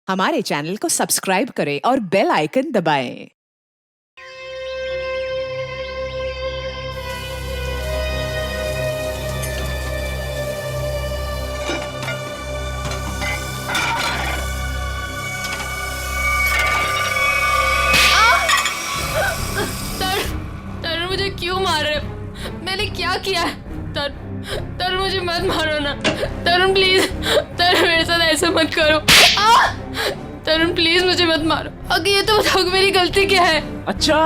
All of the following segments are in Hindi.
हमारे चैनल को सब्सक्राइब करें और बेल आइकन दबाएं। तरुण मुझे क्यों मार रहे हो? मैंने क्या किया है? तरुण मुझे मत मारो ना। तरुण प्लीज, तरुण मेरे साथ ऐसा मत करो। तरुण प्लीज मुझे मत मारो। अगर ये तो बताओ कि मेरी गलती क्या है। अच्छा,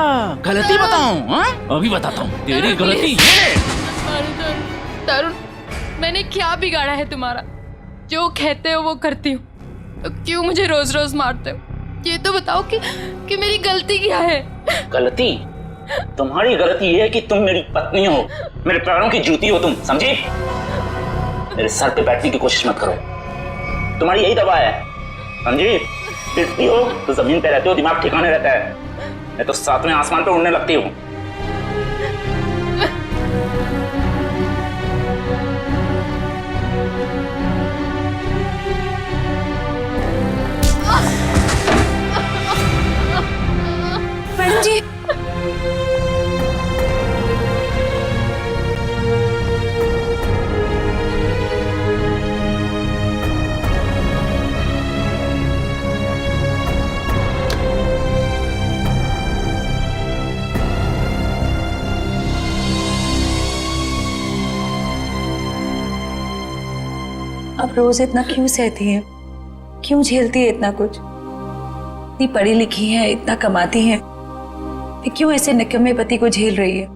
गलती बताऊं? हाँ, अभी बताता हूँ तेरी गलती ये। तरुण, मैंने क्या बिगाड़ा है तुम्हारा? जो कहते हो वो करती हूँ, तो क्यों मुझे रोज रोज मारते हो? ये तो बताओ कि मेरी गलती क्या है? गलती? तुम्हारी गलती ये है कि तुम मेरी पत्नी हो, मेरे पैरों की जूती हो तुम, समझी? मेरे सर पे बैठने की कोशिश मत करो, तुम्हारी यही दवा है, समझी? पिटती हो तो जमीन पे रहते हो, दिमाग ठिकाने रहता है, मैं तो सातवें आसमान पे उड़ने लगती हूँ। मैडम जी, अब रोज इतना क्यों सहती है? क्यों झेलती है इतना कुछ? इतनी पढ़ी लिखी है, इतना कमाती है, फिर क्यों ऐसे निकम्मे पति को झेल रही है?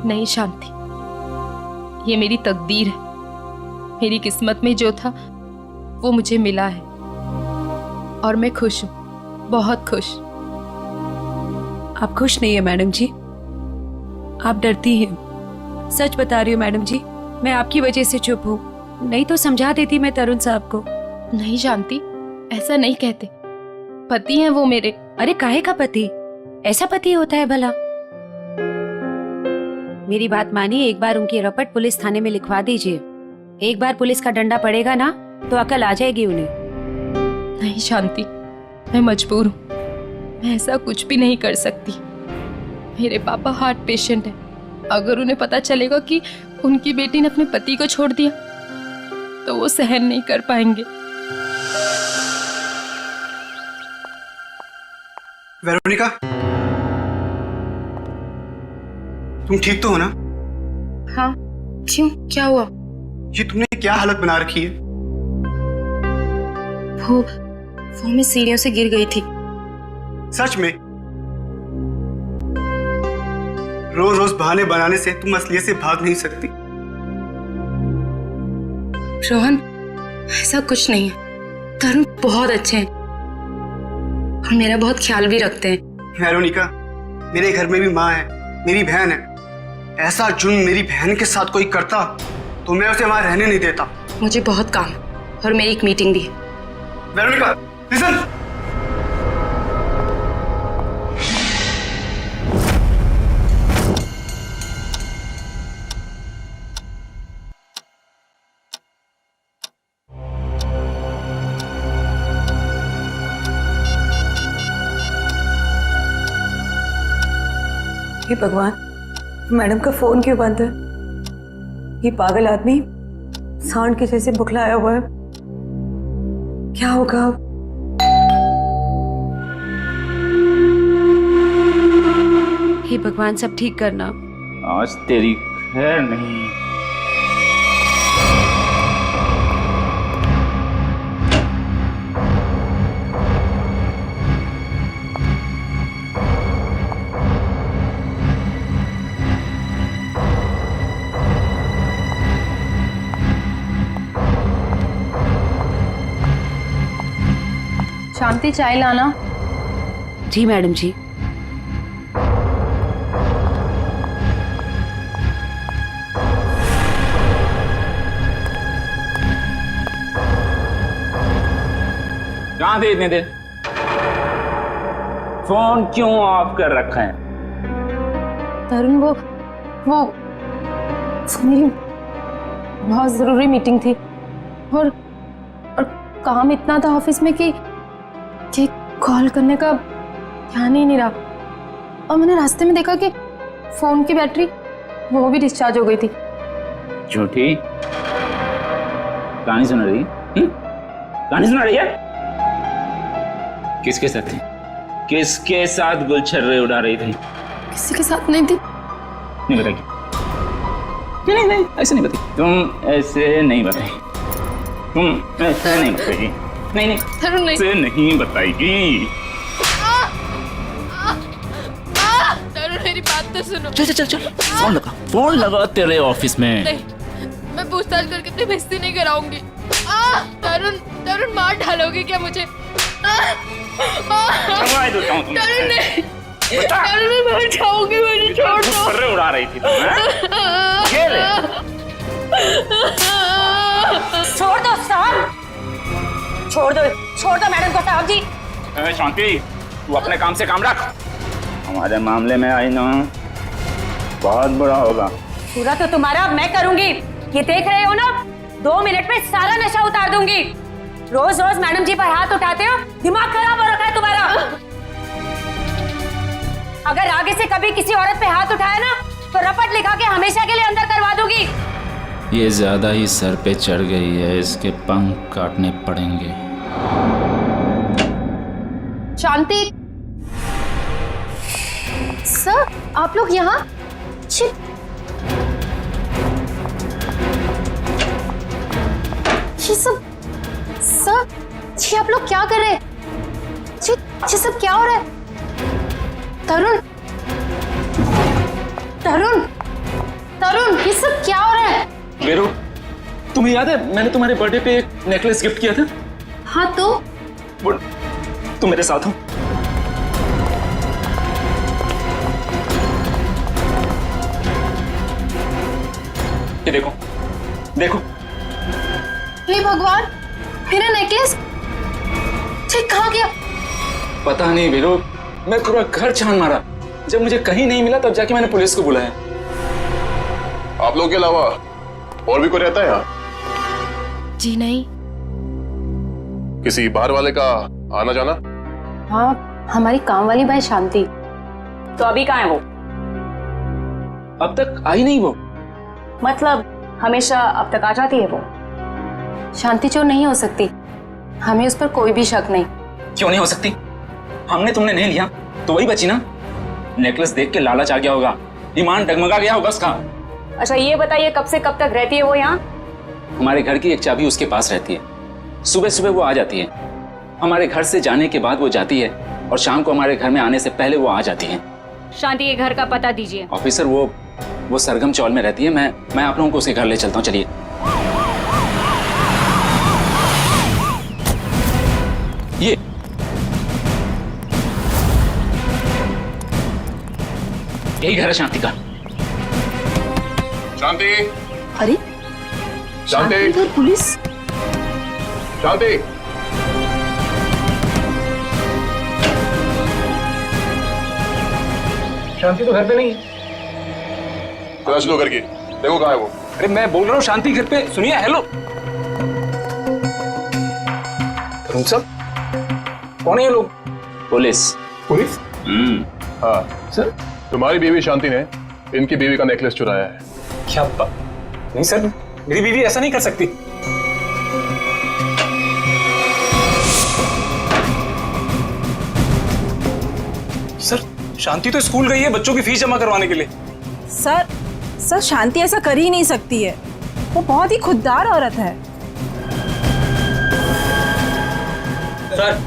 नहीं शांति, ये मेरी तकदीर है। मेरी किस्मत में जो था वो मुझे मिला है और मैं खुश हूँ, बहुत खुश। आप खुश नहीं है मैडम जी, आप डरती हैं। सच बता रही हूँ मैडम जी, मैं आपकी वजह से चुप हूँ, नहीं तो समझा देती मैं तरुण साहब को। नहीं शांति, ऐसा नहीं कहते, पति हैं वो मेरे। अरे काहे का पति? ऐसा पति होता है भला? मेरी बात मानिए, एक बार उनकी रपट पुलिस थाने में लिखवा दीजिए। एक बार पुलिस का डंडा पड़ेगा ना तो अकल आ जाएगी उन्हें। नहीं शांति, मैं मजबूर हूँ, मैं ऐसा कुछ भी नहीं कर सकती। मेरे पापा हार्ट पेशेंट है, अगर उन्हें पता चलेगा कि उनकी बेटी ने अपने पति को छोड़ दिया तो वो सहन नहीं कर पाएंगे। वेरोनिका, तुम ठीक तो हो ना? हाँ, क्यों, क्या हुआ? ये तुमने क्या हालत बना रखी है? वो मैं सीढ़ियों से गिर गई थी। सच में? रोज रोज बहाने बनाने से तुम असलियत से भाग नहीं सकती। रोहन, ऐसा कुछ नहीं है। तरुण बहुत अच्छे हैं और मेरा बहुत ख्याल भी रखते हैं। वेरोनिका, मेरे घर में भी माँ है, मेरी बहन है। ऐसा जुर्म मेरी बहन के साथ कोई करता तो मैं उसे वहां रहने नहीं देता। मुझे बहुत काम है और मेरी एक मीटिंग भी है। Veronica, listen. हे भगवान, मैडम का फोन क्यों बंद है? ये पागल आदमी सांड के जैसे बुखलाया हुआ है, क्या होगा अब? हे भगवान, सब ठीक करना। आज तेरी खैर नहीं। शांति, चाय लाना। जी मैडम जी। कहाँ थे इतने देर? फोन क्यों ऑफ कर रखा है? तरुण, वो मेरी बहुत जरूरी मीटिंग थी और काम इतना था ऑफिस में कि कॉल करने का ध्यान ही नहीं रहा। और मैंने रास्ते में देखा कि फोन की बैटरी वो भी डिस्चार्ज हो गई थी। झूठी कहानी सुना रही? कहानी सुना रही है? किसके साथ थी? किसके साथ गुलछर्रे उड़ा रही थी? किसी के साथ नहीं थी। नहीं बताएगी? नहीं ऐसे नहीं बताई। तुम ऐसे नहीं बताई। तुम ऐसे नहीं बताएगी। नहीं तरुण नहीं। ऐसे नहीं बताएगी। तरुण मेरी बात तो सुनो। चल फोन लगा तेरे ऑफिस में। नहीं, मैं पूछताछ करके अपनी बेइज्जती नहीं कराऊंगी। तरुण मार डालोगे क्या मुझे? तरुण नहीं, तरुण मैं मर जाऊंगी, मुझे छोड़ दो। गुलछर्रे उड़ा रही थी तुम, हैं? ये ले। छोड़ दो साहब, छोड़ दो मैडम को साहब जी। शांति, तू अपने काम से काम रख। हमारे मामले में आई ना बहुत बुरा होगा। पूरा तो तुम्हारा मैं करूंगी, ये देख रहे हो ना? 2 मिनट में सारा नशा उतार दूंगी। रोज रोज मैडम जी पर हाथ उठाते हो, दिमाग खराब हो रखा है तुम्हारा। अगर आगे से कभी किसी औरत पे हाथ उठाया ना तो रपट लिखा के हमेशा के लिए अंदर करवा दूंगी। ये ज्यादा ही सर पे चढ़ गई है, इसके पंख काटने पड़ेंगे। शांति सर, आप लोग यहाँ? ये सब सर, ये आप लोग क्या कर रहे हैं? ये सब क्या हो रहा है? तरुण ये सब क्या हो रहा है? वीरू, तुम्हें याद है मैंने तुम्हारे बर्थडे पे एक नेकलेस गिफ्ट किया था? हाँ तो वो तुम मेरे साथ हो। ये देखो देखो। हे भगवान, मेरा नेकलेस कहाँ गया? पता नहीं वीरू, मैं पूरा घर छान मारा। जब मुझे कहीं नहीं मिला तब जाके मैंने पुलिस को बुलाया। आप लोग के अलावा और भी कोई रहता है यहाँ? जी नहीं। किसी बाहर वाले का आना जाना? हाँ, हमारी काम वाली भाई शांति। तो अभी कहाँ है वो? अब तक आई नहीं वो। मतलब हमेशा अब तक आ जाती है वो? शांति चोर नहीं हो सकती, हमें उस पर कोई भी शक नहीं। क्यों नहीं हो सकती? हमने तुमने नहीं लिया तो वही बची ना। नेकलेस देख के लालच आ गया होगा, ईमान डगमगा गया होगा उसका। अच्छा ये बताइए, कब से कब तक रहती है वो यहाँ? हमारे घर की एक चाबी उसके पास रहती है। सुबह सुबह वो आ जाती है, हमारे घर से जाने के बाद वो जाती है, और शाम को हमारे घर में आने से पहले वो आ जाती है। शांति के घर का पता दीजिए। ऑफिसर वो सरगम चौल में रहती है। मैं आप लोगों को उसके घर ले चलता हूँ, चलिए। यही घर है शांति का। शांति, अरे शांति, इधर पुलिस। शांति। शांति तो घर पे नहीं। तलाश लो करके, देखो कहाँ है वो। अरे मैं बोल रहा हूँ शांति घर पे। सुनिए, हेलो। तुम सब कौन है ये लोग? पुलिस। पुलिस? हाँ सर, तुम्हारी बीवी शांति ने इनकी बीवी का नेकलेस चुराया है। क्या बात? नहीं सर, मेरी बीवी ऐसा नहीं कर सकती। सर, शांति तो स्कूल गई है बच्चों की फीस जमा करवाने के लिए। सर शांति ऐसा कर ही नहीं सकती है, वो बहुत ही खुददार औरत है। सर,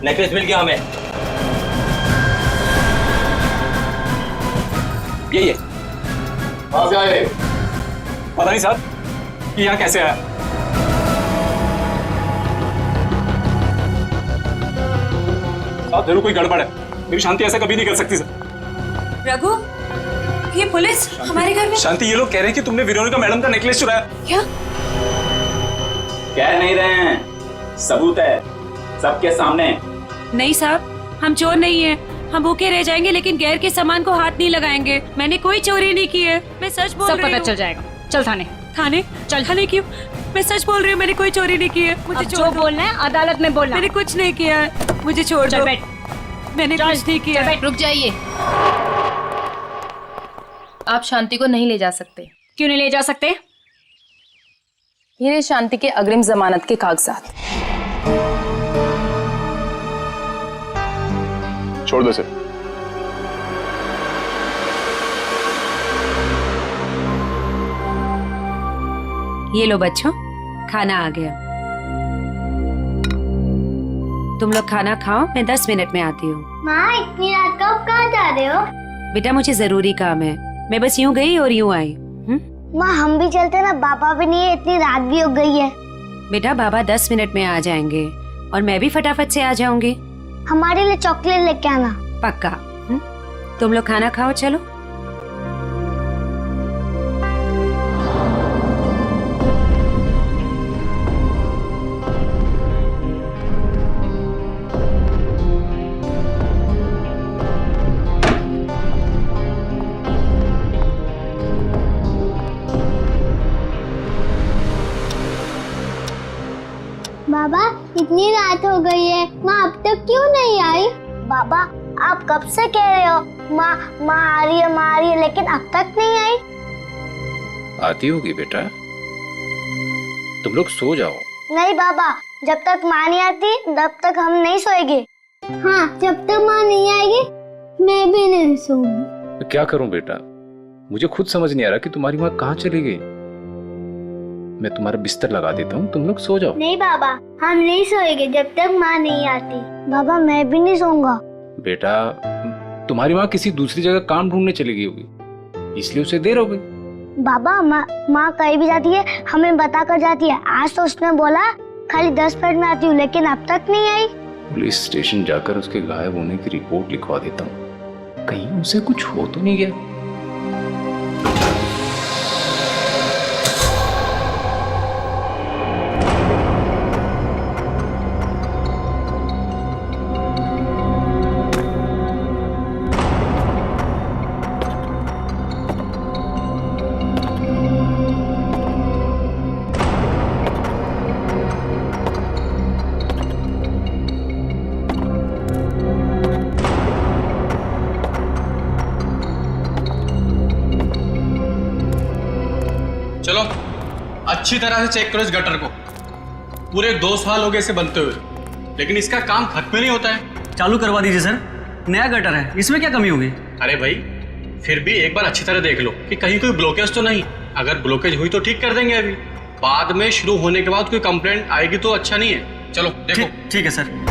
नेकलेस मिल गया हमें। ये कहाँ से आए? पता नहीं साहब कि यहाँ कैसे आया। साहब जरूर कोई गड़बड़ है, मेरी शांति ऐसा कभी नहीं कर सकती सर। रघु, ये पुलिस हमारे घर में? शांति, ये लोग कह रहे हैं कि तुमने वेरोनिका मैडम का नेकलेस चुराया। क्या? कह नहीं रहे हैं, सबूत है सबके सामने। नहीं साहब, हम चोर नहीं है। हम भूखे रह जाएंगे लेकिन गैर के सामान को हाथ नहीं लगाएंगे। मैंने कोई चोरी नहीं की है, मैं सच बोल रही हूँ। सब पता चल जाएगा। चल थाने। थाने? चल। थाने क्यों? मैं सच बोल रही हूँ, मैंने कोई चोरी नहीं की है। मुझे जो बोलना है अदालत में बोलना। मैंने कुछ नहीं किया है, मुझे छोड़ दो। मैंने कुछ नहीं किया है। रुक जाइए, आप शांति को नहीं ले जा सकते। क्यों नहीं ले जा सकते? ये शांति के अग्रिम जमानत के कागजात। छोड़ दो इसे। ये लो बच्चों, खाना आ गया। तुम लोग खाना खाओ, मैं 10 मिनट में आती हूँ। माँ इतनी रात को आप कहाँ जा रहे हो? बेटा मुझे जरूरी काम है, मैं बस यूं गई और यूं आई। माँ हम भी चलते ना, पापा भी नहीं है, इतनी रात भी हो गई है। बेटा बाबा 10 मिनट में आ जाएंगे और मैं भी फटाफट से आ जाऊंगी। हमारे लिए चॉकलेट लेके आना। पक्का। तुम लोग खाना खाओ, चलो। बाबा इतनी रात हो गई है, माँ अब तक क्यों नहीं आई? बाबा आप कब से कह रहे हो माँ माँ आ रही है, माँ आ रही है, लेकिन अब तक नहीं आई। आती होगी बेटा, तुम लोग सो जाओ। नहीं बाबा, जब तक माँ नहीं आती तब तक हम नहीं सोएंगे। हाँ, जब तक माँ नहीं आएगी मैं भी नहीं सोऊंगी। तो क्या करूं बेटा, मुझे खुद समझ नहीं आ रहा कि तुम्हारी माँ कहाँ चली गई। मैं तुम्हारा बिस्तर लगा देता हूँ, तुम लोग सो जाओ। नहीं बाबा, हम नहीं सोएंगे जब तक माँ नहीं आती। बाबा मैं भी नहीं सोऊंगा। बेटा तुम्हारी माँ किसी दूसरी जगह काम ढूंढने चली गई होगी, इसलिए उसे देर हो गई। बाबा माँ कहीं भी जाती है हमें बता कर जाती है। आज तो उसने बोला खाली 10 मिनट में आती हूँ, लेकिन अब तक नहीं आई। पुलिस स्टेशन जाकर उसके गायब होने की रिपोर्ट लिखवा देता हूँ, कहीं उसे कुछ हो तो नहीं गया। चलो अच्छी तरह से चेक करो इस गटर को। पूरे 2 साल हो गए इसे बनते हुए, लेकिन इसका काम खत्म नहीं होता है। चालू करवा दीजिए सर, नया गटर है, इसमें क्या कमी होगी? अरे भाई फिर भी एक बार अच्छी तरह देख लो कि कहीं कोई ब्लॉकेज तो नहीं। अगर ब्लॉकेज हुई तो ठीक कर देंगे, अभी बाद में शुरू होने के बाद कोई कंप्लेंट आएगी तो अच्छा नहीं है। चलो देखो। ठीक है सर।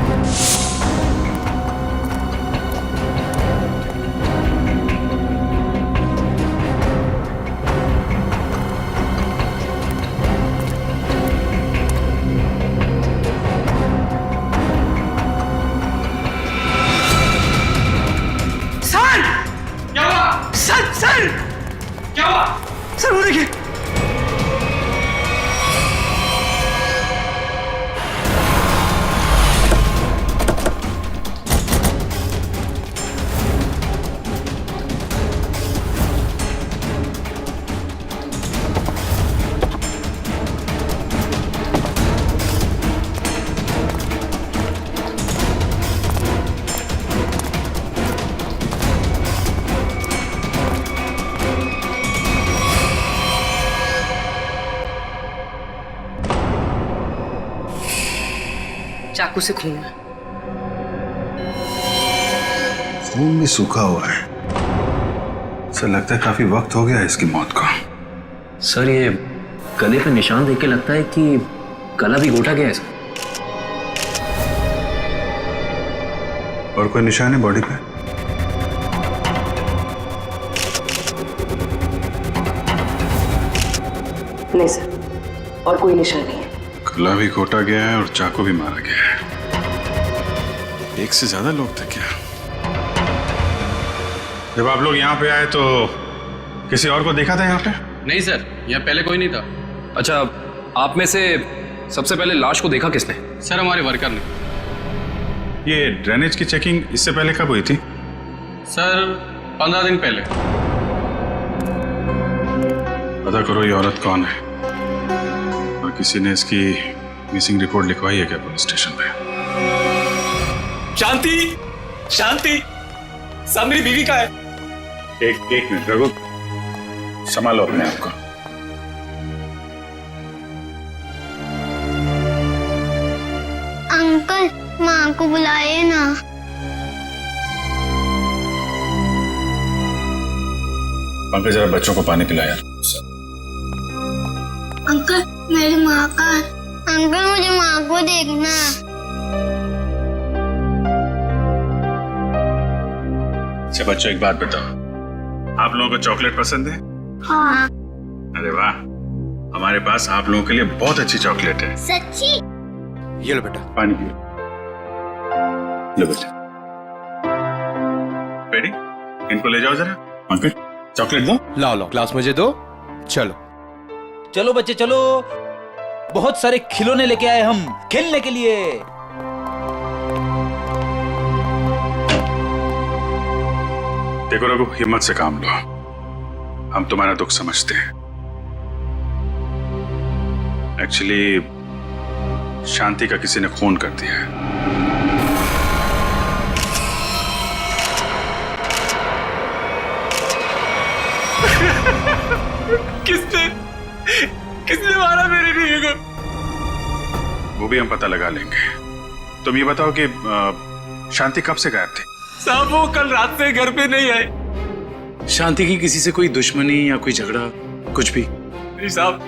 क्या हुआ? सर वो देखिए। चाकू से खून है। खून भी सूखा हुआ है सर, लगता है काफी वक्त हो गया है इसकी मौत को। सर ये गले पे निशान देख के लगता है कि गला भी घोटा गया है सर। और कोई निशान है बॉडी पे? नहीं सर, और कोई निशान नहीं है। गला भी घोटा गया है और चाकू भी मारा गया है। एक से ज्यादा लोग थे क्या? जब आप लोग यहाँ पे आए तो किसी और को देखा था यहाँ पे? नहीं सर, यहाँ पहले कोई नहीं था। अच्छा, आप में से सबसे पहले लाश को देखा किसने? सर हमारे वर्कर ने। ये ड्रेनेज की चेकिंग इससे पहले कब हुई थी? सर 15 दिन पहले। पता करो ये औरत कौन है और किसी ने इसकी मिसिंग रिपोर्ट लिखवाई है क्या पुलिस स्टेशन पे? शांति, शांति, सब मेरी बीवी का है। एक मिनट रघु, संभालो अपने आप को। अंकल, माँ को बुलाइए ना। पंकज जरा बच्चों को पानी पिला यार। अंकल, मेरी माँ का। अंकल, मुझे माँ को देखना। अच्छा बच्चों, एक बात बताओ, आप लोगों को चॉकलेट पसंद है? हाँ। अरे वाह, हमारे पास आप लोगों के लिए बहुत अच्छी चॉकलेट है। सच्ची? ये लो बेटा, पानी पियो। लो बेटा, रेडी? इनको ले जाओ जरा। अंकल, चॉकलेट दो। लाओ लाओ, ग्लास मुझे दो। चलो चलो बच्चे चलो, बहुत सारे खिलौने लेके आए हम खेलने के लिए। देखो रघु, हिम्मत से काम लो, हम तुम्हारा दुख समझते हैं। एक्चुअली शांति का किसी ने खून कर दिया है। किसने मारा मेरी बीवी को? वो भी हम पता लगा लेंगे। तुम ये बताओ कि शांति कब से गायब थी? साहब वो कल रात से घर पे नहीं आए। शांति की किसी से कोई दुश्मनी या कोई झगड़ा कुछ भी? नहीं साहब,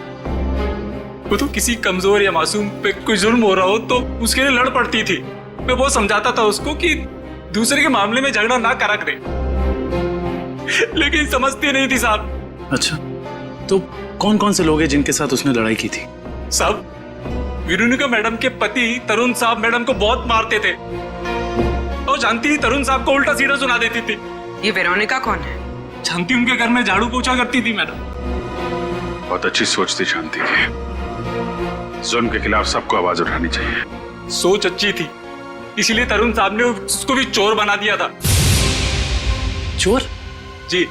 वो तो किसी कमजोर या मासूम पे कोई जुल्म हो रहा हो तो उसके लिए लड़ पड़ती थी। मैं बहुत समझाता था उसको कि दूसरे के मामले में झगड़ा ना करा करे, लेकिन समझती नहीं थी साहब। अच्छा, तो कौन कौन से लोग हैं जिनके साथ उसने लड़ाई की थी? साहब, वेरोनिका मैडम के पति तरुण साहब मैडम को बहुत मारते थे और शांति तरुण साहब को उल्टा सीधा सुना देती थी। ये वेरोनिका कौन है? शांति उनके घर में झाड़ू पोछा करती थी मैडम। बहुत अच्छी सोच थी शांति की। जुल्म के खिलाफ सबको आवाज उठानी चाहिए। सोच अच्छी थी, इसीलिए तरुण साहब ने उसको भी चोर बना दिया था। चोर? जी,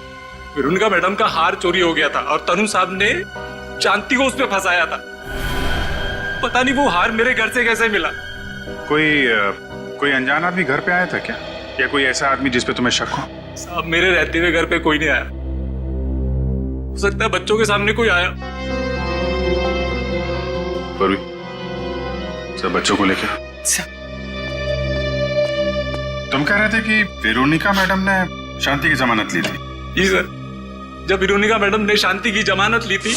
वेरोनिका मैडम का हार चोरी हो गया था और तरुण साहब ने शांति को उस पे फंसाया था। पता नहीं वो हार मेरे घर से कैसे मिला। कोई अनजान आदमी घर पे आया था क्या, या कोई ऐसा आदमी जिस पे तुम्हें शक हो? साहब, मेरे रहते हुए घर पे कोई नहीं आया। हो सकता है बच्चों के सामने कोई आया। सब बच्चों को लेकर तुम कह रहे थे कि वेरोनिका मैडम ने शांति की जमानत ली थी? जी सर, जब वेरोनिका मैडम ने शांति की जमानत ली थी।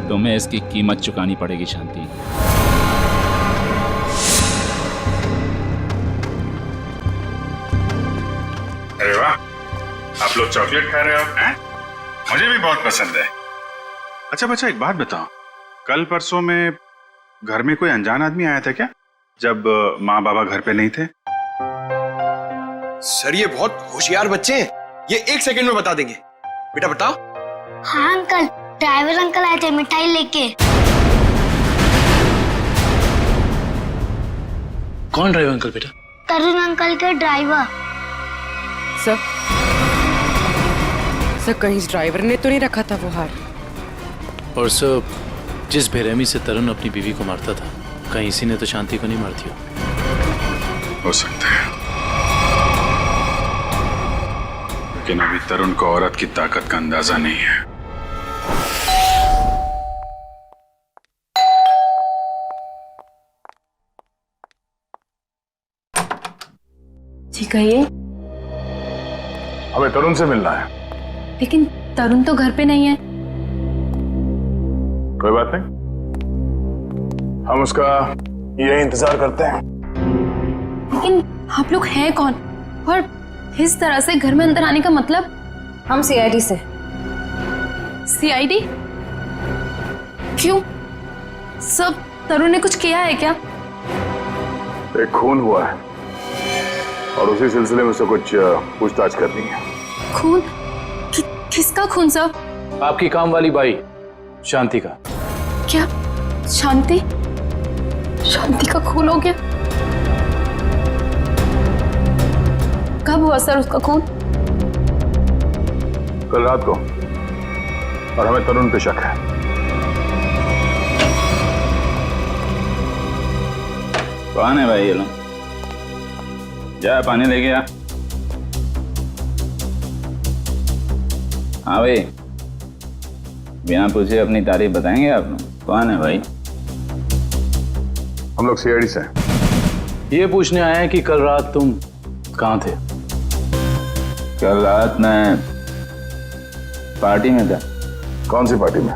तुम्हें इसकी कीमत चुकानी पड़ेगी शांति। अरे वाह, आप लोग चॉकलेट खा रहे हो हैं? मुझे भी बहुत पसंद है। अच्छा बच्चा, एक बात बताओ, कल परसों में घर में कोई अनजान आदमी आया था क्या, जब माँ बाबा घर पे नहीं थे? सर, ये बहुत होशियार बच्चे हैं, ये 1 सेकंड में बता देंगे। बेटा बताओ। हाँ अंकल, ड्राइवर अंकल आए थे मिठाई लेके। कौन ड्राइवर अंकल बेटा? तरुण अंकल के ड्राइवर। सर कहीं इस ड्राइवर ने तो नहीं रखा था वो हार? और सर, जिस बेरहमी से तरुण अपनी बीवी को मारता था, कहीं इसी ने तो शांति को नहीं मारती हो सकता है, लेकिन अभी तरुण को औरत की ताकत का अंदाजा नहीं है। जी कहिए। हमें तरुण से मिलना है। लेकिन तरुण तो घर पे नहीं है। कोई बात नहीं, हम उसका यही इंतजार करते हैं। लेकिन आप लोग हैं कौन और इस तरह से घर में अंदर आने का मतलब? हम सीआईडी से। सीआईडी? क्यों? सब तरुण ने कुछ किया है क्या? एक खून हुआ है और उसी सिलसिले में उससे कुछ पूछताछ करनी है। खून? किसका खून सब? आपकी काम वाली बाई शांति का। क्या शांति? शांति का खून हो गया? कब हुआ सर उसका खून? कल रात को और हमें तरुण पे शक है। कौन है भाई ये लोग? जा पानी लेके आ। हाँ भाई, बिना पूछे अपनी तारीफ बताएंगे आप लोग? कौन है भाई? हम लोग सीआईडी से हैं। ये पूछने आए हैं कि कल रात तुम कहाँ थे? कल रात मैं पार्टी में था। कौन सी पार्टी में?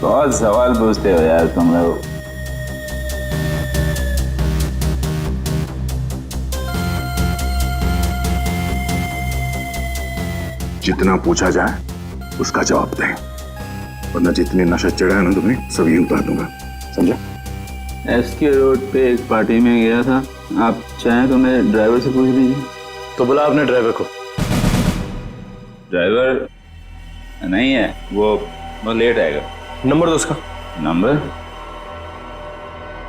बहुत सवाल पूछते हो यार तुम लोग। जितना पूछा जाए उसका जवाब दें, वरना जितने नशा चढ़ा है ना तुम्हें सभी उतार दूंगा, समझा? एसके रोड पे एक पार्टी में गया था। आप चाहें तो मेरे ड्राइवर से पूछ लीजिए। तो बुला अपने ड्राइवर को। ड्राइवर नहीं है, वो लेट आएगा। नंबर दो उसका। नंबर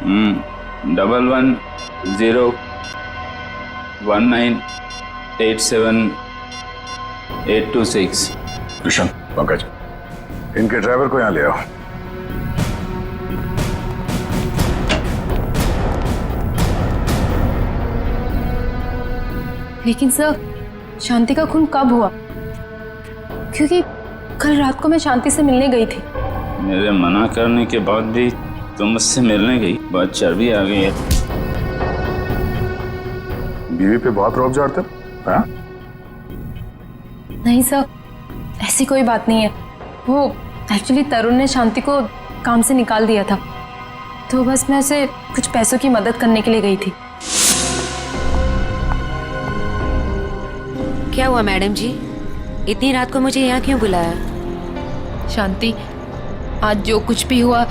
11101987 कृष्ण, पंकज, इनके ड्राइवर को यहाँ ले आओ। लेकिन सर, शांति का खून कब हुआ? क्योंकि कल रात को मैं शांति से मिलने गई थी। मेरे मना करने के बाद भी तुम मुझसे मिलने गई? बहुत चर्बी आ गई है। बीवी पे बहुत रौब झाड़ते हाँ? नहीं सर, ऐसी कोई बात नहीं है। वो एक्चुअली तरुण ने शांति को काम से निकाल दिया था, तो बस मैं उसे कुछ पैसों की मदद करने के लिए गई थी। क्या हुआ मैडम जी, इतनी रात को मुझे यहाँ क्यों बुलाया? शांति, आज जो कुछ भी हुआ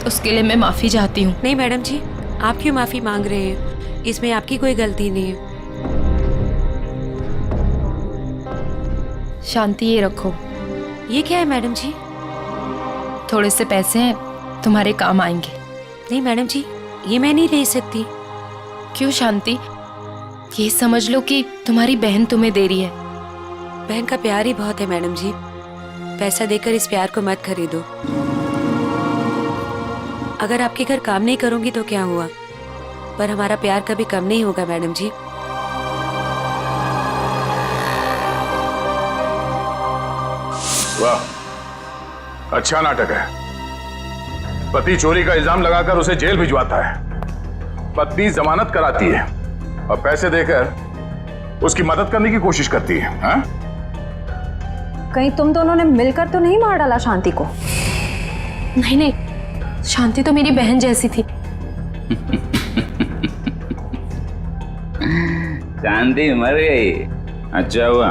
उसके लिए मैं माफी चाहती हूँ। नहीं मैडम जी, आप क्यों माफी मांग रहे हैं? इसमें आपकी कोई गलती नहीं है। शांति, ये रखो। ये क्या है मैडम जी? थोड़े से पैसे हैं, तुम्हारे काम आएंगे। नहीं मैडम जी, ये मैं नहीं ले सकती। क्यों शांति? ये समझ लो कि तुम्हारी बहन तुम्हें दे रही है। बहन का प्यार ही बहुत है मैडम जी, पैसा देकर इस प्यार को मत खरीदो। अगर आपके घर काम नहीं करूंगी तो क्या हुआ, पर हमारा प्यार कभी कम नहीं होगा मैडम जी। वाह, अच्छा नाटक है। पति चोरी का इल्जाम लगाकर उसे जेल भिजवाता है, पत्नी जमानत कराती है और पैसे देकर उसकी मदद करने की कोशिश करती है। हाँ? कहीं तुम दोनों ने मिलकर तो नहीं मार डाला शांति को? नहीं नहीं, शांति तो मेरी बहन जैसी थी। शांति मर गई, अच्छा हुआ,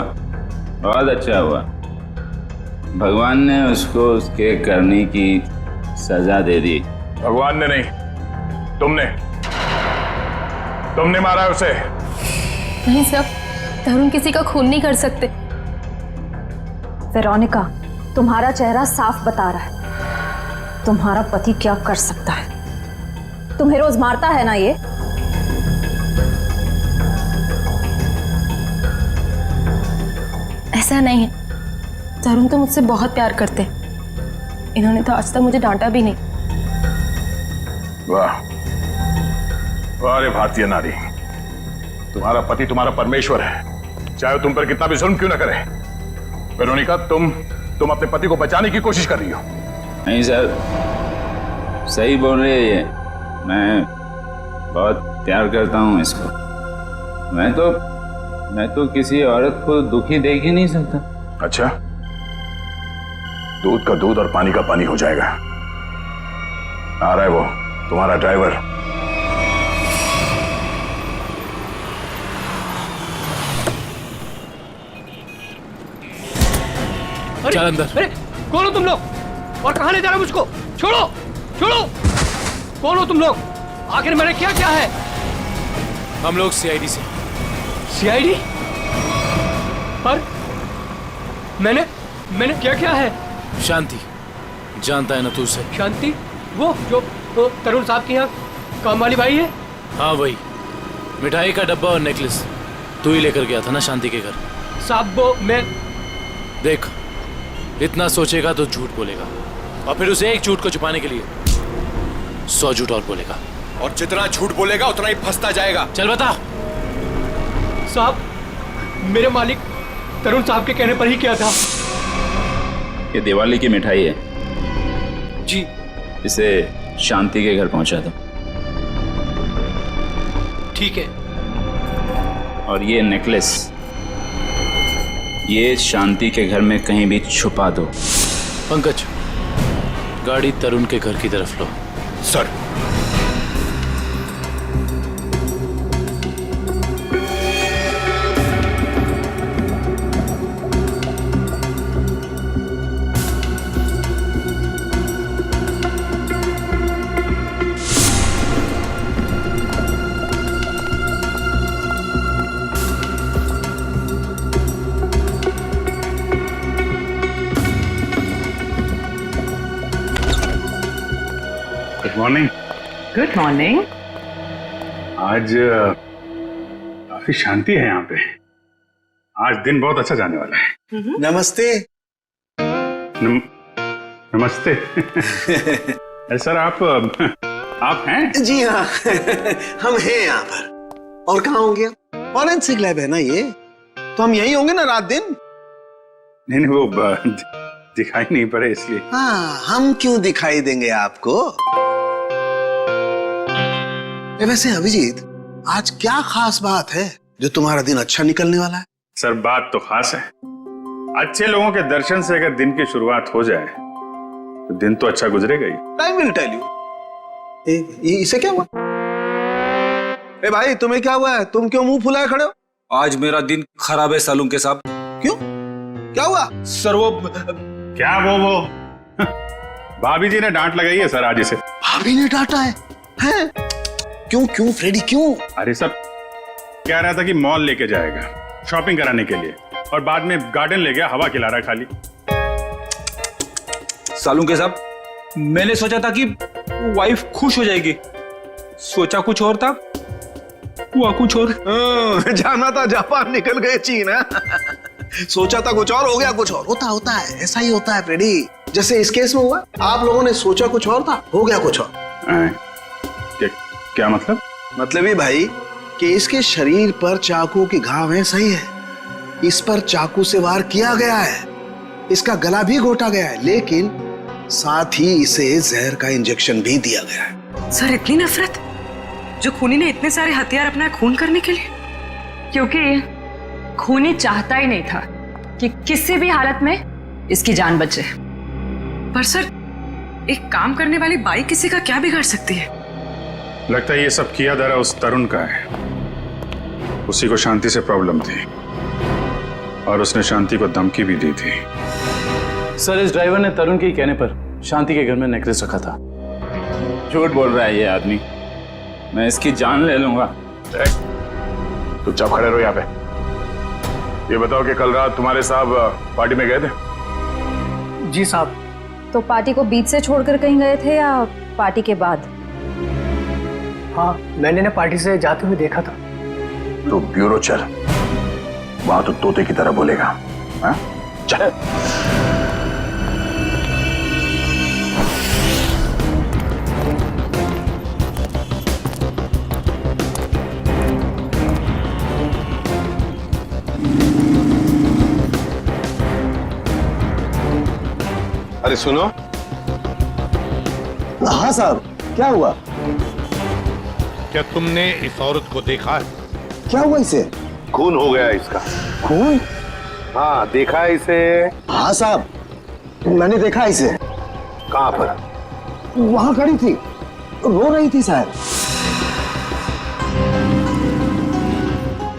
बहुत अच्छा हुआ। भगवान ने उसको उसके करने की सजा दे दी। भगवान ने नहीं, तुमने मारा है उसे। नहीं सर, तरुण किसी का खून नहीं कर सकते। वेरोनिका, तुम्हारा चेहरा साफ बता रहा है तुम्हारा पति क्या कर सकता है। तुम्हें रोज मारता है ना ये? ऐसा नहीं है, तरुण तो मुझसे बहुत प्यार करते हैं। इन्होंने तो आज तक मुझे डांटा भी नहीं। वाह वाह रे भारतीय नारी, तुम्हारा पति तुम्हारा परमेश्वर है, चाहे वो तुम पर कितना भी जुल्म क्यों ना करे। वेरोनिका, तुम अपने पति को बचाने की कोशिश कर रही हो। नहीं सर, सही बोल रही है ये। मैं बहुत प्यार करता हूँ इसको। मैं तो किसी औरत को दुखी देख ही नहीं सकता। अच्छा, दूध का दूध और पानी का पानी हो जाएगा। आ रहा है वो तुम्हारा ड्राइवर। चल अंदर। अरे कौन हो तुम लोग और कहां ले जा रहे हो मुझको? छोड़ो छोड़ो, कौन हो तुम लोग? आखिर मैंने क्या क्या है? हम लोग सीआईडी से। सीआईडी? पर मैंने क्या क्या है? शांति, जानता है ना तू उसे? शांति? वो जो तो तरुण साहब के यहाँ काम वाली बाई है? हाँ वही, मिठाई का डब्बा और नेकलेस तू ही लेकर गया था ना शांति के घर। साहब वो मैं देख, इतना सोचेगा तो झूठ बोलेगा, और फिर उसे एक झूठ को छुपाने के लिए 100 झूठ और बोलेगा। और जितना झूठ बोलेगा उतना ही फंसता जाएगा। चल बता। साहब, मेरे मालिक तरुण साहब के कहने पर ही किया था। ये दिवाली की मिठाई है जी। इसे शांति के घर पहुंचा दो। ठीक है। और ये नेकलेस ये शांति के घर में कहीं भी छुपा दो। पंकज, गाड़ी तरुण के घर की तरफ लो। Sir. Good morning. Good morning. आज काफी शांति है यहाँ पे। आज दिन बहुत अच्छा जाने वाला है। नमस्ते। नमस्ते। सर आप हैं? जी हाँ। हम हैं यहाँ पर। और कहाँ होंगे? फॉरेंसिक लैब है ना ये, तो हम यहीं होंगे ना रात दिन। नहीं वो दिखाई नहीं पड़े इसलिए। हाँ, हम क्यों दिखाई देंगे आपको? वैसे अभिजीत, आज क्या खास बात है जो तुम्हारा दिन अच्छा निकलने वाला है? सर बात तो खास है। अच्छे लोगों के दर्शन से अगर दिन की शुरुआत हो जाए तो दिन तो अच्छा गुजरेगा ही। Time will tell you. इसे क्या हुआ? ए भाई, तुम्हें क्या हुआ है? तुम क्यों मुंह फुलाए खड़े हो? आज मेरा दिन खराब है सालूम के साहब। क्यों? क्या हुआ? सर वो क्या वो भाभी जी ने डांट लगाई है सर आज इसे। भाभी ने डांटा है? हैं? क्यों फ्रेडी क्यों? अरे सर कह रहा था कि मॉल लेके जाएगा शॉपिंग कराने के लिए, और बाद में गार्डन ले गया, हवा खिला रहा खाली। सालूम के साहब, मैंने सोचा था कि वाइफ खुश हो जाएगी, सोचा कुछ और था, हुआ कुछ और। जाना था जापान, निकल गए चीन। सोचा था कुछ और, हो गया कुछ और। होता है, ऐसा ही होता है फ्रेडी। जैसे इस केस में हुआ, आप लोगों ने सोचा कुछ और था, हो गया कुछ और। क्या मतलब? मतलब ये भाई कि इसके शरीर पर चाकू के घाव हैं, सही है। इस पर चाकू से वार किया गया है, इसका गला भी घोटा गया है, लेकिन साथ ही इसे जहर का इंजेक्शन भी दिया गया है। सर, इतनी नफरत जो खूनी ने इतने सारे हथियार अपना खून करने के लिए? क्योंकि खूनी चाहता ही नहीं था कि किसी भी हालत में इसकी जान बचे। पर सर, एक काम करने वाली बाई किसी का क्या बिगाड़ सकती है? लगता है ये सब किया धरा उस तरुण का है। उसी को शांति से प्रॉब्लम थी और उसने शांति को धमकी भी दी थी। सर, इस ड्राइवर ने तरुण के कहने पर शांति के घर में नेकलेस रखा था। झूठ बोल रहा है ये आदमी, मैं इसकी जान ले लूंगा। चुपचाप खड़े रहो यहाँ पे। ये बताओ कि कल रात तुम्हारे साहब पार्टी में गए थे? जी साहब। तो पार्टी को बीच से छोड़कर कहीं गए थे या पार्टी के बाद? हाँ, मैंने ना पार्टी से जाते हुए देखा था। तो ब्यूरो चल, वहां तो तोते की तरह बोलेगा। हाँ? चल। अरे सुनो। हाँ साहब, क्या हुआ? क्या तुमने इस औरत को देखा है? क्या हुआ इसे? खून हो गया इसका। खून? हाँ, देखा है इसे? हाँ साहब, मैंने देखा इसे। कहाँ पर? वहां खड़ी थी, रो रही थी शायद।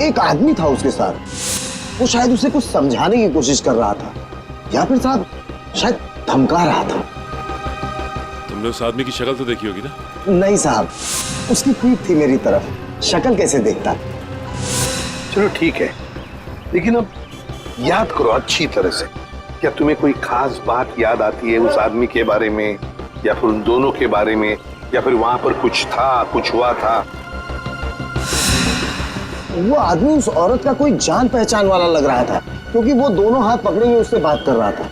एक आदमी था उसके साथ, वो शायद उसे कुछ समझाने की कोशिश कर रहा था, या फिर साहब शायद धमका रहा था। तुमने उस आदमी की शक्ल तो देखी होगी ना? नहीं साहब, उसकी पीठ थी मेरी तरफ, शक्ल कैसे देखता? चलो ठीक है, लेकिन अब याद करो अच्छी तरह से। क्या तुम्हें कोई खास बात याद आती है उस आदमी के बारे में, या फिर उन दोनों के बारे में, या फिर वहां पर कुछ था, कुछ हुआ था? वो आदमी उस औरत का कोई जान पहचान वाला लग रहा था, क्योंकि वो दोनों हाथ पकड़े हुए उससे बात कर रहा था।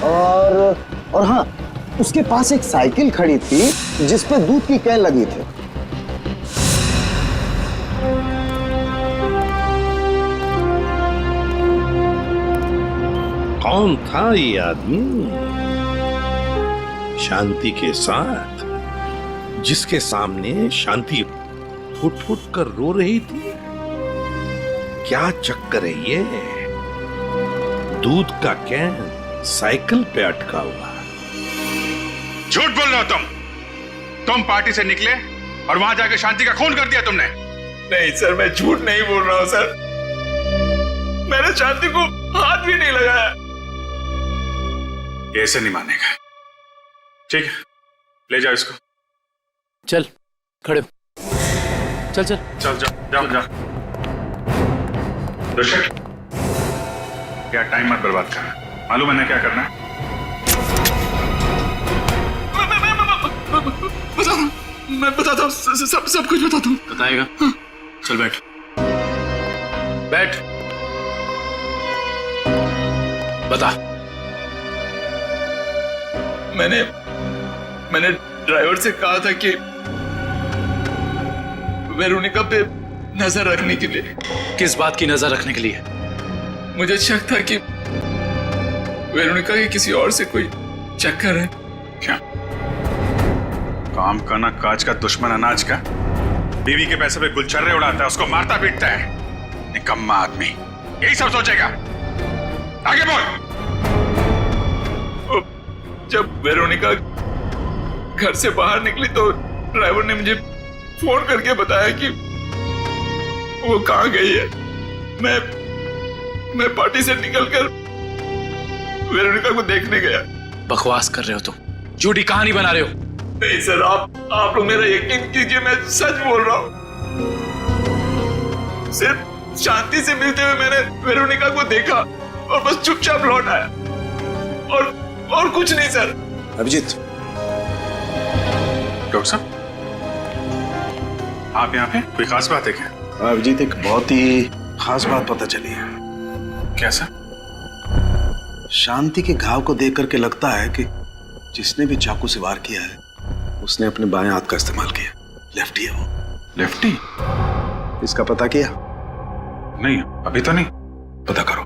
और हाँ, उसके पास एक साइकिल खड़ी थी जिस पे दूध की कैन लगी थी। कौन था ये आदमी शांति के साथ, जिसके सामने शांति फुट फुट कर रो रही थी? क्या चक्कर है ये? दूध का कैन साइकिल पे अटका हुआ। झूठ बोल रहे हो तुम पार्टी से निकले और वहां जाके शांति का खून कर दिया तुमने। नहीं सर, मैं झूठ नहीं बोल रहा हूं सर। मैंने शांति को हाथ भी नहीं लगाया। ऐसे नहीं मानेगा। ठीक है, ले जाओ इसको। चल खड़े हो। चल चल चल जाओ जाओ। दर्शक, क्या टाइम मत बर्बाद करना, मालूम है ना क्या करना है? मैं बताता हूँ, सब कुछ बताता हूँ। बताएगा? चल बैठ बैठ, बता। मैंने ड्राइवर से कहा था कि वेरोनिका पे नजर रखने के लिए। किस बात की नजर रखने के लिए? मुझे शक था कि वेरोनिका के किसी और से कोई चक्कर है। क्या काम का ना काज का दुश्मन अनाज का, बीवी के पैसे पे गुलछर्रे उड़ाता है, उसको मारता पीटता है। निकम्मा आदमी यही सब सोचेगा। आगे बोल। जब वेरोनिका घर से बाहर निकली तो ड्राइवर ने मुझे फोन करके बताया कि वो कहाँ गई है। मैं पार्टी से निकलकर वेरोनिका को देखने गया। बकवास कर रहे हो तुम, झूठी कहानी बना रहे हो। नहीं सर, आप लोग मेरा यकीन कीजिए, मैं सच बोल रहा हूँ। सिर्फ शांति से मिलते हुए मैंने वेरोनिका को देखा और बस चुपचाप लौट आया, और कुछ नहीं सर। अभिजीत। डॉक्टर साहब, आप यहाँ पे कोई खास बात है क्या? अभिजीत, एक बहुत ही खास बात पता चली है। कैसा? शांति के घाव को देख करके लगता है कि जिसने भी चाकू से वार किया है उसने अपने बाएं हाथ का इस्तेमाल किया। लेफ्टी है वो। लेफ्टी? इसका पता किया? नहीं, अभी तो नहीं। पता करो।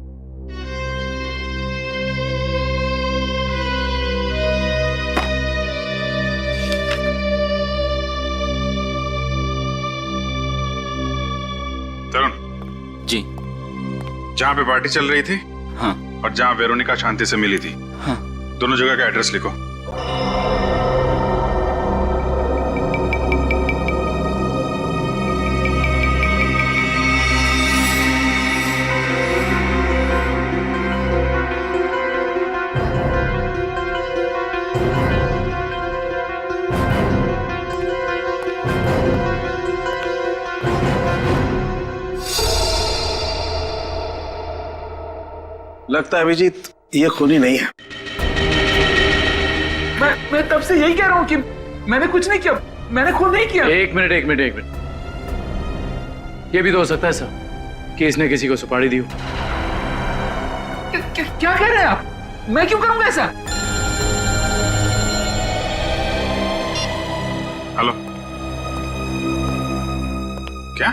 तरुण जी, जहां पे पार्टी चल रही थी, हाँ, और जहां वेरोनिका शांति से मिली थी, हाँ, दोनों जगह का एड्रेस लिखो। लगता है अभिजीत ये खूनी नहीं है। मैं तब से यही कह रहा हूँ कि मैंने कुछ नहीं किया, मैंने खून नहीं किया। एक मिनट। ये भी तो हो सकता है सर कि इसने किसी को सुपारी दी हो। क्या कह रहे हैं आप? मैं क्यों करूंगा ऐसा? हेलो, क्या?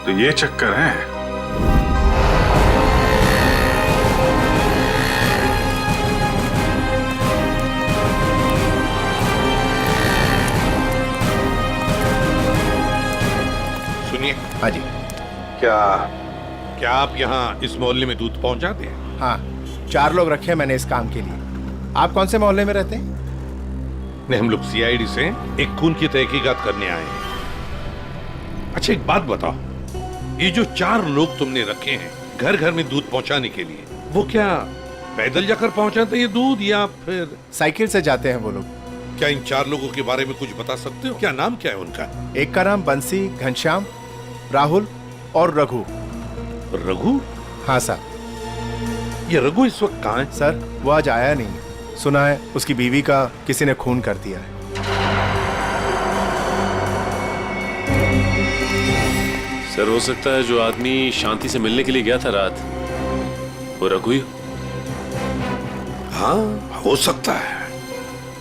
तो ये चक्कर है। सुनिए। हाँ जी। क्या आप यहाँ इस मोहल्ले में दूध पहुंचाते हैं? हाँ, 4 लोग रखे हैं मैंने इस काम के लिए। आप कौन से मोहल्ले में रहते हैं? नहीं, हम लोग सीआईडी से एक खून की तहकीकात करने आए हैं। अच्छा, एक बात बताओ, ये जो 4 लोग तुमने रखे हैं घर घर में दूध पहुंचाने के लिए, वो क्या पैदल जाकर पहुंचाते हैं दूध या फिर साइकिल से जाते हैं वो लोग? क्या इन 4 लोगों के बारे में कुछ बता सकते हो? क्या नाम क्या है उनका? एक का नाम बंसी, घनश्याम, राहुल और रघु। रघु? हाँ सर। ये रघु इस वक्त कहाँ है? सर, वो आज आया नहीं। सुना है उसकी बीवी का किसी ने खून कर दिया है। सर, हो सकता है जो आदमी शांति से मिलने के लिए गया था रात, वो रघु ही? हाँ, हो सकता है,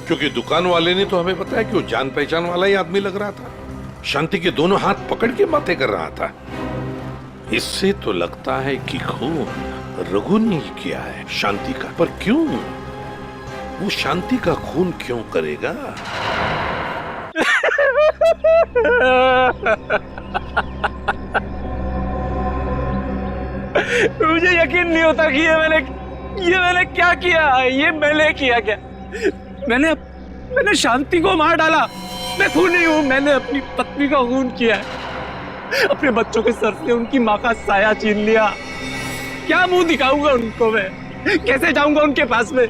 क्योंकि दुकान वाले ने तो हमें बताया कि वो जान पहचान वाला ही आदमी लग रहा था। शांति के दोनों हाथ पकड़ के बातें कर रहा था। इससे तो लगता है कि खून रघु ने ही किया है शांति का। पर क्यों? वो शांति का खून क्यों करेगा? मुझे यकीन नहीं होता कि ये मैंने क्या किया। ये मैंने किया क्या? मैंने शांति को मार डाला। मैं खूनी हूं। मैंने अपनी पत्नी का खून किया है। अपने बच्चों के सर से उनकी माँ का साया छीन लिया। क्या मुंह दिखाऊंगा उनको मैं? कैसे जाऊंगा उनके पास में?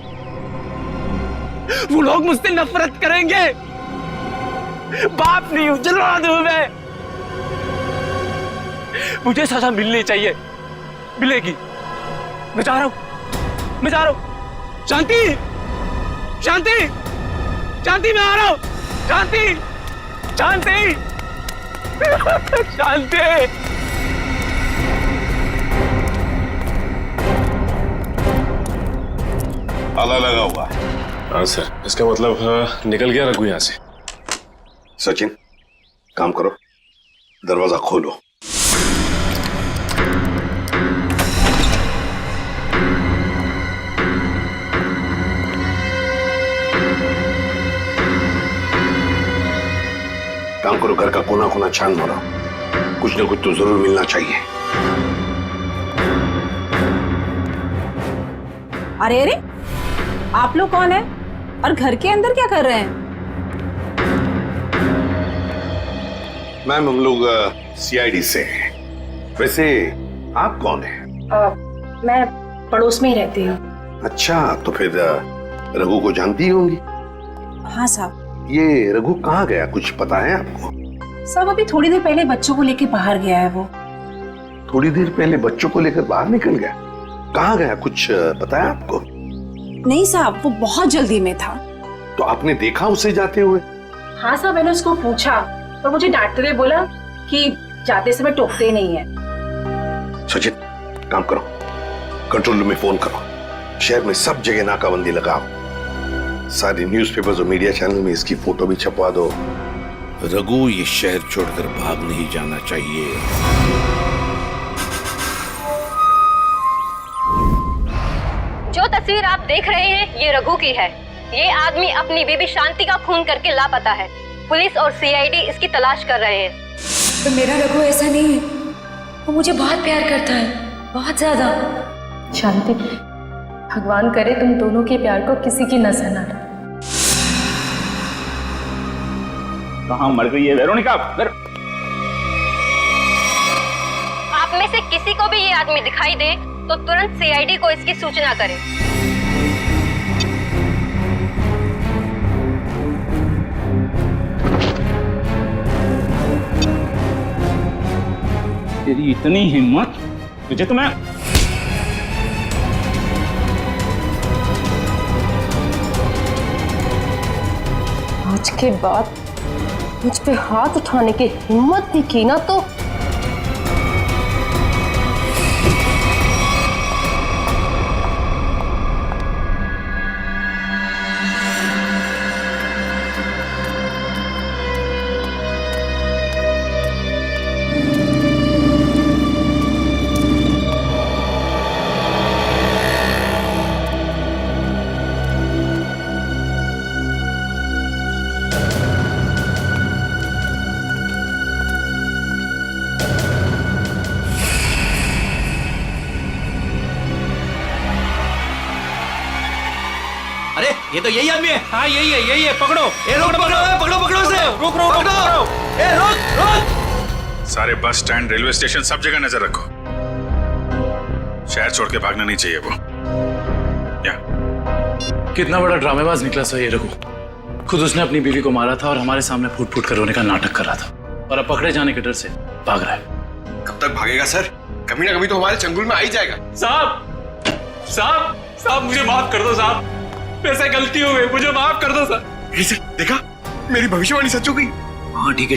वो लोग मुझसे नफरत करेंगे। बाप नहीं हूं, जल्लाद हूं मैं। मुझे सजा मिलनी चाहिए, मिलेगी। मैं जा रहा हूं। शांति, शांति, शांति, मैं आ रहा हूं। शांति, शांति, शांति। ताला लगा हुआ है। हाँ सर, इसका मतलब निकल गया रघु यहाँ से। सचिन, काम करो, दरवाजा खोलो। काम करो, घर का कोना कोना छान मारो। कुछ ना कुछ तो जरूर मिलना चाहिए। अरे अरे, आप लोग कौन है और घर के अंदर क्या कर रहे हैं? मैम, हम लोग सीआईडी से हैं। वैसे आप कौन हैं? मैं पड़ोस में ही रहती हूँ। अच्छा, तो फिर रघु को जानती होंगी? हाँ साहब। ये रघु कहाँ गया, कुछ पता है आपको? साहब, अभी थोड़ी देर पहले बच्चों को लेके बाहर गया है वो। थोड़ी देर पहले बच्चों को लेकर बाहर निकल गया? कहाँ गया, कुछ पता है आपको? नहीं साहब, वो बहुत जल्दी में था। तो आपने देखा उसे जाते हुए? हाँ साहब, मैंने उसको पूछा पर मुझे डांटते हुए बोला कि जाते समय टोकते नहीं है। सचिन, काम करो, कंट्रोल रूम में फोन करो। शहर में सब जगह नाकाबंदी लगाओ। सारे न्यूज़पेपर्स और मीडिया चैनल में इसकी फोटो भी छपवा दो। रघु ये शहर छोड़कर भाग नहीं जाना चाहिए। जो तस्वीर आप देख रहे हैं ये रघु की है। ये आदमी अपनी बीबी शांति का खून करके लापता है। पुलिस और सीआईडी इसकी तलाश कर रहे हैं। तो मेरा रघु ऐसा नहीं है, वो मुझे बहुत प्यार करता है, बहुत ज्यादा। शांति, भगवान करे तुम दोनों के प्यार को किसी की नजर ना लगे। कहाँ मर गई है वेरोनिका? आप में से किसी को भी ये आदमी दिखाई दे तो तुरंत सीआईडी को इसकी सूचना करें। तेरी इतनी हिम्मत, तुझे तो मैं आज के बाद मुझ पे हाथ उठाने की हिम्मत भी की ना तो ये तो यही आदमी है। हाँ यही है। पकड़ो, ए रोक, पकड़ो उसे। रोक, ए रोक। सारे बस स्टैंड, रेलवे स्टेशन, सब जगह नजर रखो। शहर छोड़ के भागना नहीं चाहिए वो। कितना बड़ा ड्रामेबाज निकला सर ये रघु। खुद उसने अपनी बीवी को मारा था और हमारे सामने फूट फूट कर रोने का नाटक कर रहा था, और अब पकड़े जाने के डर से भाग रहा है। कब तक भागेगा सर? कभी ना कभी तो हमारे चंगुल में आ ही जाएगा। साहब मुझे माफ कर दो साहब, मेरे से गलती हो गई, मुझे माफ कर दो सर। देखा, मेरी भविष्यवाणी सच हो गई। हाँ ठीक है।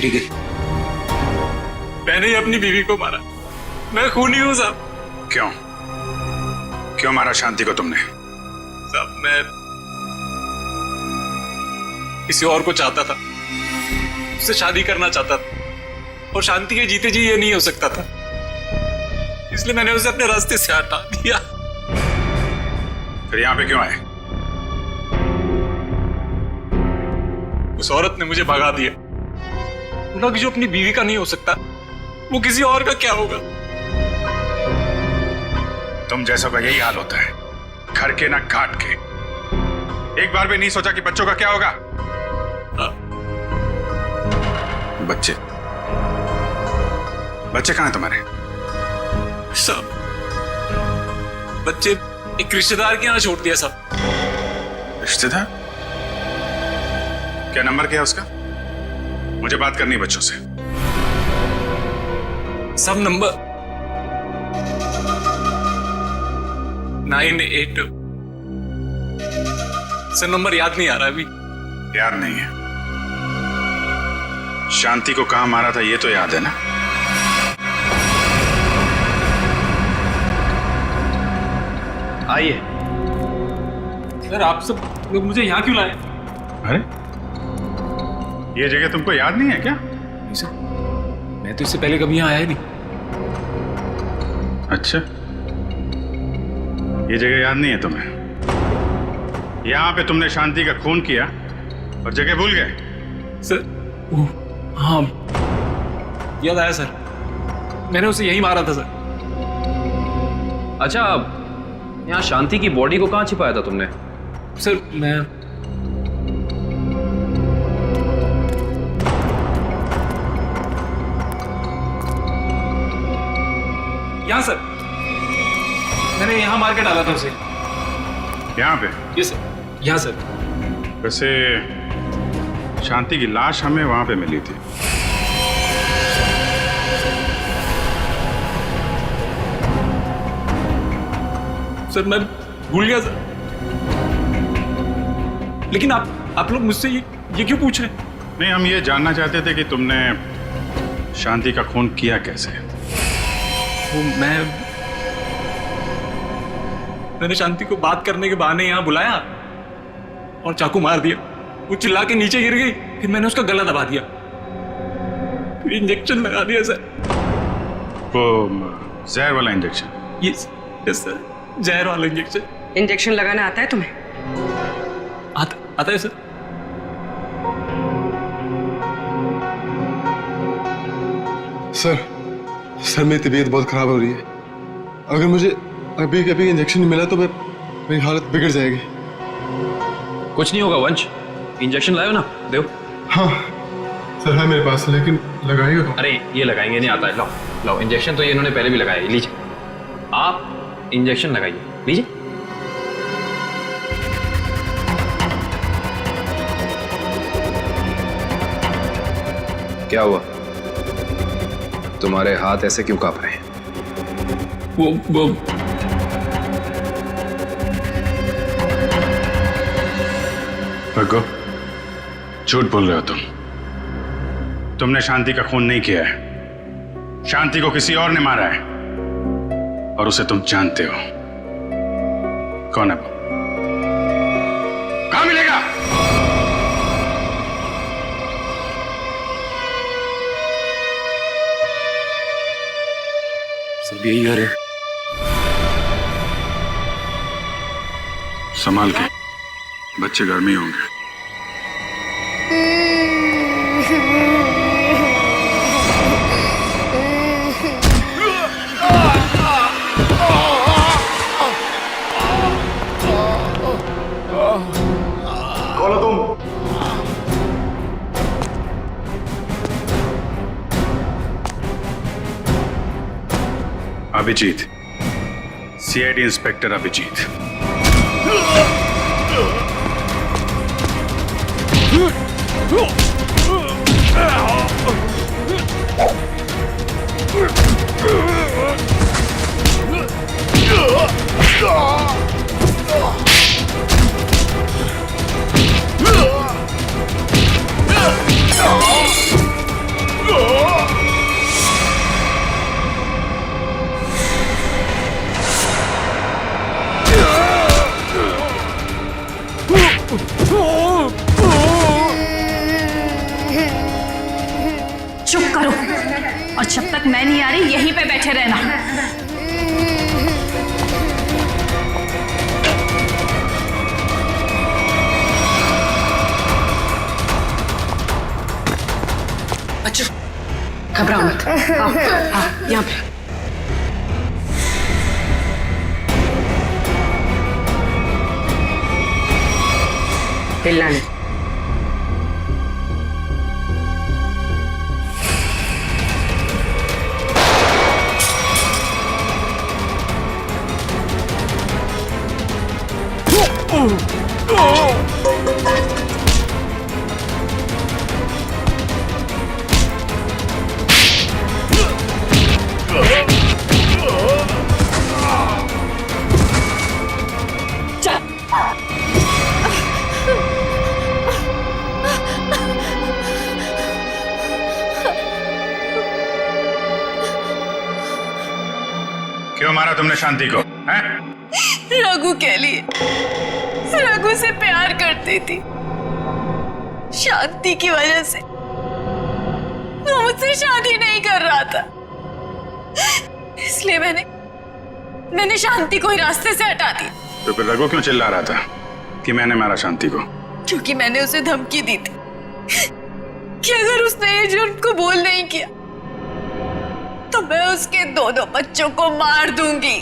मैंने ही अपनी बीवी को मारा, मैं खूनी हूँ साहब। क्यों मारा शांति को तुमने? साहब मैं किसी और को चाहता था, उससे शादी करना चाहता था और शांति के जीते जी ये नहीं हो सकता था, इसलिए मैंने उसे अपने रास्ते से हटा दिया। फिर यहाँ पे क्यों आए? उस औरत ने मुझे भगा दिया। बोला कि जो अपनी बीवी का नहीं हो सकता वो किसी और का क्या होगा। तुम जैसा का यही हाल होता है, घर के ना घाट के। एक बार भी नहीं सोचा कि बच्चों का क्या होगा? बच्चे बच्चे कहां हैं तुम्हारे? सब बच्चे एक रिश्तेदार के यहाँ छोड़ दिया। सब रिश्तेदार? क्या नंबर क्या है उसका? मुझे बात करनी है बच्चों से। सब नंबर 98। सर नंबर याद नहीं आ रहा अभी। याद नहीं है? शांति को कहां मारा था ये तो याद है ना? आइए। सर आप सब लोग मुझे यहाँ क्यों लाए? अरे ये जगह तुमको याद नहीं है क्या? मैं तो इससे पहले कभी यहाँ आया नहीं। अच्छा, ये जगह याद नहीं है तुम्हें? यहाँ पे तुमने शांति का खून किया और जगह भूल गए? सर हाँ याद आया सर, मैंने उसे यही मारा था सर। अच्छा, यहाँ शांति की बॉडी को कहाँ छिपाया था तुमने? सर मैं यहाँ सर, मैंने यहाँ मार के डाला था उसे। यहाँ पे? ये सर, यहाँ सर। वैसे शांति की लाश हमें वहां पे मिली थी। सर मैं भूल गया सर, लेकिन आप लोग मुझसे ये क्यों पूछ रहे हैं? नहीं, हम ये जानना चाहते थे कि तुमने शांति का खून किया कैसे? वो मैंने शांति को बात करने के बहाने यहाँ बुलाया और चाकू मार दिया। वो चिल्ला के नीचे गिर गई, फिर मैंने उसका गला दबा दिया, फिर इंजेक्शन लगा दिया सर। वो जहर वाला इंजेक्शन? यस सर, जहर वाला इंजेक्शन। इंजेक्शन लगाना आता है तुम्हें? आता है सर। सर मेरी तबीयत बहुत खराब हो रही है। अगर मुझे अभी के अभी इंजेक्शन नहीं मिला तो मेरी हालत बिगड़ जाएगी। कुछ नहीं होगा वंश, इंजेक्शन लायो ना, दो। हाँ सर है मेरे पास, लेकिन लगाएगा तो? अरे ये लगाएंगे नहीं आता है। लाओ लाओ, इंजेक्शन तो ये इन्होंने पहले भी लगाया है, लीजिए आप इंजेक्शन लगाइए, लीजिए। क्या हुआ? तुम्हारे हाथ ऐसे क्यों कांप रहे हैं? वो भगो, झूठ बोल रहे हो तुम। तुमने शांति का खून नहीं किया है, शांति को किसी और ने मारा है और उसे तुम जानते हो। कौन है वो? कहां मिलेगा? सब यही घर है। संभाल के, बच्चे घर में ही होंगे। कौन हो तुम? Abhijeet, CID inspector Abhijeet. चुप करो और जब तक मैं नहीं आ रही यहीं पे बैठे रहना। अच्छा घबराओ मत, आओ यहाँ पे। हिलना नहीं। क्यों मारा तुमने शांति को? हैं? रघु के लिए। रघु से प्यार करती थी, शांति की वजह से वो मुझसे शादी नहीं कर रहा था, इसलिए मैंने शांति को ही रास्ते से हटा दी। तो फिर रघु क्यों चिल्ला रहा था कि मैंने मारा शांति को? क्योंकि मैंने उसे धमकी दी थी कि अगर उसने ये जुर्म को बोल नहीं किया तो मैं उसके दोनों बच्चों को मार दूंगी।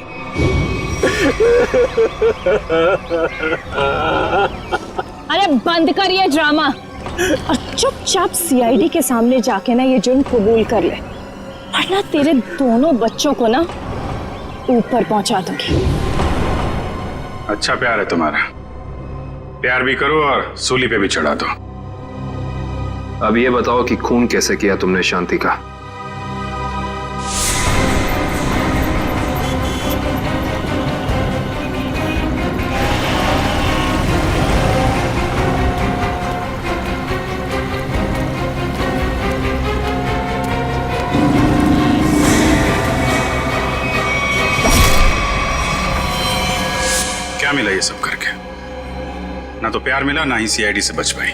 अरे बंद कर ये ड्रामा और चुपचाप सीआईडी के सामने जाके ना ये जुर्म कबूल कर ले, वरना तेरे दोनों बच्चों को ना ऊपर पहुंचा दूंगी। अच्छा प्यार है तुम्हारा, प्यार भी करो और सूली पे भी चढ़ा दो। अब ये बताओ कि खून कैसे किया तुमने शांति का? क्या मिला ये सब करके? ना तो प्यार मिला, ना ही सीआईडी से बच पाई।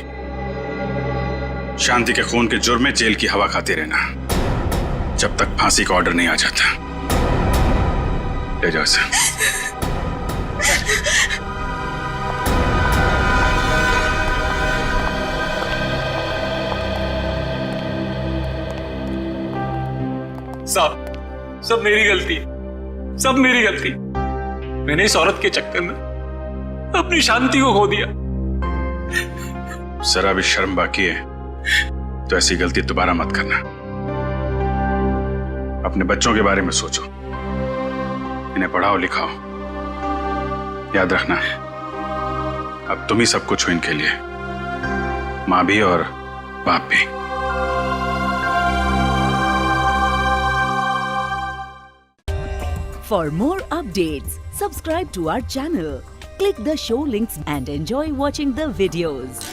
शांति के खून के जुर्म में जेल की हवा खाते रहना जब तक फांसी का ऑर्डर नहीं आ जाता। ले जाओ इसे। सब मेरी गलती, सब मेरी गलती। मैंने इस औरत के चक्कर में अपनी शांति को खो दिया। जरा भी शर्म बाकी है तो ऐसी गलती दोबारा मत करना। अपने बच्चों के बारे में सोचो, इन्हें पढ़ाओ लिखाओ। याद रखना अब तुम ही सब कुछ हो इनके लिए, मां भी और बाप भी। For more updates, subscribe to our channel, click the show links and enjoy watching the videos.